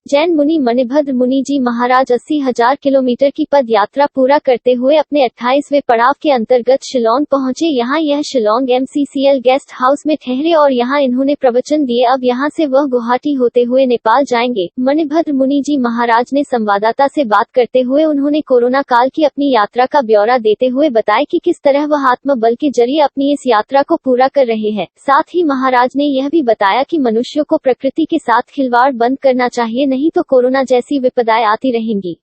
जैन मुनि मणिभद्र मुनि जी महाराज 80,000 किलोमीटर की पद यात्रा पूरा करते हुए अपने 28वें पड़ाव के अंतर्गत शिलोंग पहुंचे। यहां यह शिलोंग MCCL गेस्ट हाउस में ठहरे और यहां इन्होंने प्रवचन दिए। अब यहां से वह गुवाहाटी होते हुए नेपाल जाएंगे। मणिभद्र मुनि जी महाराज ने संवाददाता से बात करते हुए उन्होंने कोरोना काल की अपनी यात्रा का ब्यौरा देते हुए बताया कि किस तरह वह आत्मबल के जरिए अपनी इस यात्रा को पूरा कर रहे हैं। साथ ही महाराज ने यह भी बताया कि मनुष्यों को प्रकृति के साथ खिलवाड़ बंद करना चाहिए, नहीं तो कोरोना जैसी विपदाएं आती रहेंगी।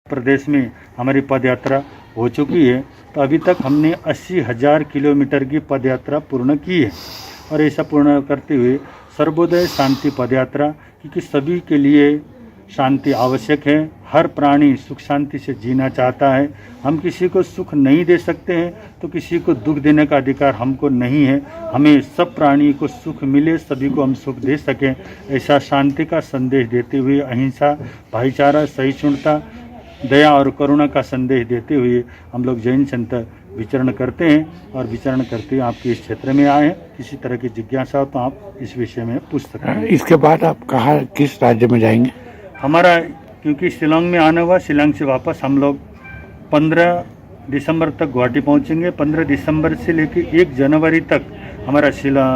प्रदेश में हमारी पदयात्रा हो चुकी है, तो अभी तक हमने 80,000 किलोमीटर की पदयात्रा पूर्ण की है। और ऐसा पूर्ण करते हुए सर्वोदय शांति पदयात्रा, क्योंकि सभी के लिए शांति आवश्यक है। हर प्राणी सुख शांति से जीना चाहता है। हम किसी को सुख नहीं दे सकते हैं, तो किसी को दुख देने का अधिकार हमको नहीं है। हमें सब प्राणी को सुख मिले, सभी को हम सुख दे सकें, ऐसा शांति का संदेश देते हुए अहिंसा, भाईचारा, सहिष्णुता, दया और करुणा का संदेश देते हुए हम लोग जैन संत विचरण करते हैं। और विचरण करते हुए आपके इस क्षेत्र में आए हैं। किसी तरह की जिज्ञासा हो तो आप इस विषय में पूछ सकते हैं। इसके बाद आप कहाँ, किस राज्य में जाएंगे? हमारा क्योंकि शिलोंग में आना हुआ, शिलोंग से वापस हम लोग 15 दिसंबर तक गुवाहाटी पहुंचेंगे। 15 दिसंबर से लेकर 1 जनवरी तक हमारा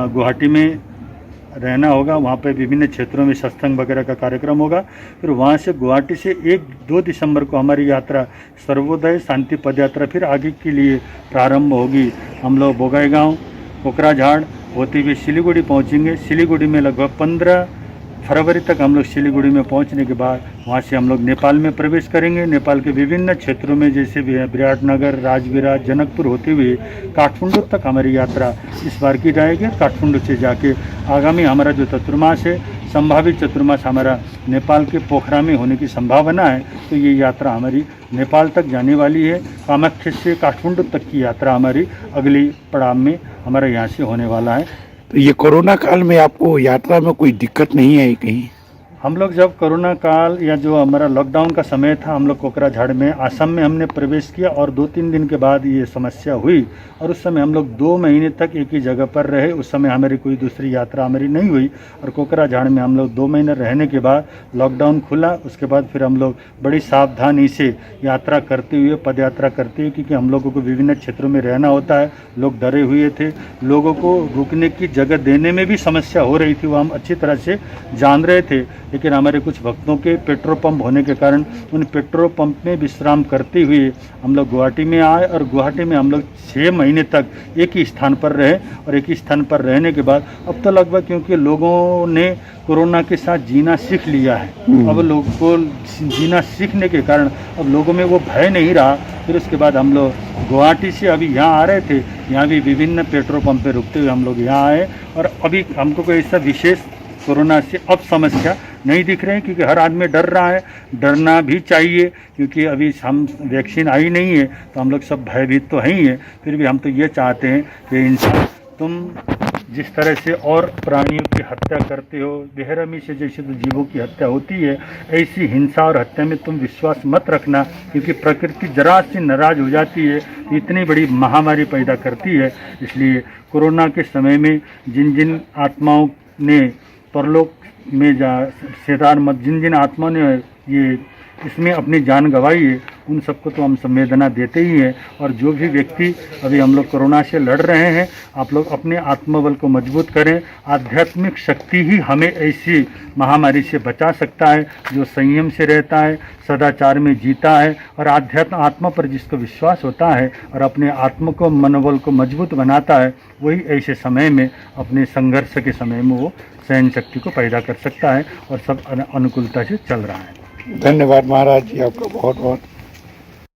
गुवाहाटी में रहना होगा। वहाँ पे विभिन्न क्षेत्रों में सत्संग वगैरह का कार्यक्रम होगा। फिर वहाँ से गुवाहाटी से 1-2 दिसंबर को हमारी यात्रा सर्वोदय शांति पदयात्रा फिर आगे के लिए प्रारंभ होगी। हम लोग बोगाईगांव, कोकराझाड़ होते हुए सिलीगुड़ी पहुँचेंगे। सिलीगुड़ी में लगभग 15 फरवरी तक हम लोग सिलीगुड़ी में पहुंचने के बाद वहां से हम लोग नेपाल में प्रवेश करेंगे। नेपाल के विभिन्न क्षेत्रों में जैसे विराटनगर, राजगिरा, जनकपुर होते हुए काठमांडू तक हमारी यात्रा इस बार की जाएगी। काठमांडू से जाके आगामी हमारा जो चतुर्मास है, संभावित चतुर्मास हमारा नेपाल के पोखरा में होने की संभावना है। तो ये यात्रा हमारी नेपाल तक जाने वाली है। कामाख्या से काठमांडू तक की यात्रा हमारी अगली पड़ाव में हमारा यहाँ से होने वाला है। तो ये कोरोना काल में आपको यात्रा में कोई दिक्कत नहीं आई कहीं? हम लोग जब कोरोना काल या जो हमारा लॉकडाउन का समय था, हम लोग कोकराझाड़ में आसाम में हमने प्रवेश किया और 2-3 दिन के बाद ये समस्या हुई। और उस समय हम लोग 2 महीने तक एक ही जगह पर रहे। उस समय हमारी कोई दूसरी यात्रा हमारी नहीं हुई। और कोकराझाड़ में हम लोग 2 महीने रहने के बाद लॉकडाउन खुला। उसके बाद फिर हम लोग बड़ी सावधानी से यात्रा करते हुए, पदयात्रा करते हुए, क्योंकि हम लोगों को विभिन्न क्षेत्रों में रहना होता है। लोग डरे हुए थे, लोगों को रुकने की जगह देने में भी समस्या हो रही थी, वो हम अच्छी तरह से जान रहे थे। लेकिन हमारे कुछ भक्तों के पेट्रोल पंप होने के कारण उन पेट्रोल पंप में विश्राम करते हुए हम लोग गुवाहाटी में आए। और गुवाहाटी में हम लोग 6 महीने तक एक ही स्थान पर रहे। और एक ही स्थान पर रहने के बाद अब तो लगभग, क्योंकि लोगों ने कोरोना के साथ जीना सीख लिया है, अब लोगों को जीना सीखने के कारण अब लोगों में वो भय नहीं रहा। फिर उसके बाद हम लोग गुवाहाटी से अभी यहाँ आ रहे थे, यहाँ भी विभिन्न पेट्रोल पंप पे रुकते हुए हम लोग यहाँ आए। और अभी हमको कोई ऐसा विशेष कोरोना से अब समस्या नहीं दिख रहे हैं, क्योंकि हर आदमी डर रहा है। डरना भी चाहिए, क्योंकि अभी हम वैक्सीन आई नहीं है, तो हम लोग सब भयभीत तो हैं ही है। फिर भी हम तो ये चाहते हैं कि इंसान, तुम जिस तरह से और प्राणियों की हत्या करते हो, बेरहमी से जैसे तो जीवों की हत्या होती है, ऐसी हिंसा और हत्या में तुम विश्वास मत रखना, क्योंकि प्रकृति जरा सी नाराज हो जाती है, इतनी बड़ी महामारी पैदा करती है। इसलिए कोरोना के समय में जिन जिन आत्माओं ने परलोक में जिन जिन आत्मा ने ये इसमें अपनी जान गंवाई है, उन सबको तो हम संवेदना देते ही हैं। और जो भी व्यक्ति अभी हम लोग कोरोना से लड़ रहे हैं, आप लोग अपने आत्मबल को मजबूत करें। आध्यात्मिक शक्ति ही हमें ऐसी महामारी से बचा सकता है, जो संयम से रहता है, सदाचार में जीता है। और आत्मा पर जिसको विश्वास होता है और अपने आत्मा को, मनोबल को मजबूत बनाता है, वही ऐसे समय में, अपने संघर्ष के समय में वो सहन शक्ति को पैदा कर सकता है। और सब अनुकूलता से चल रहा है। धन्यवाद महाराज जी, आपका बहुत बहुत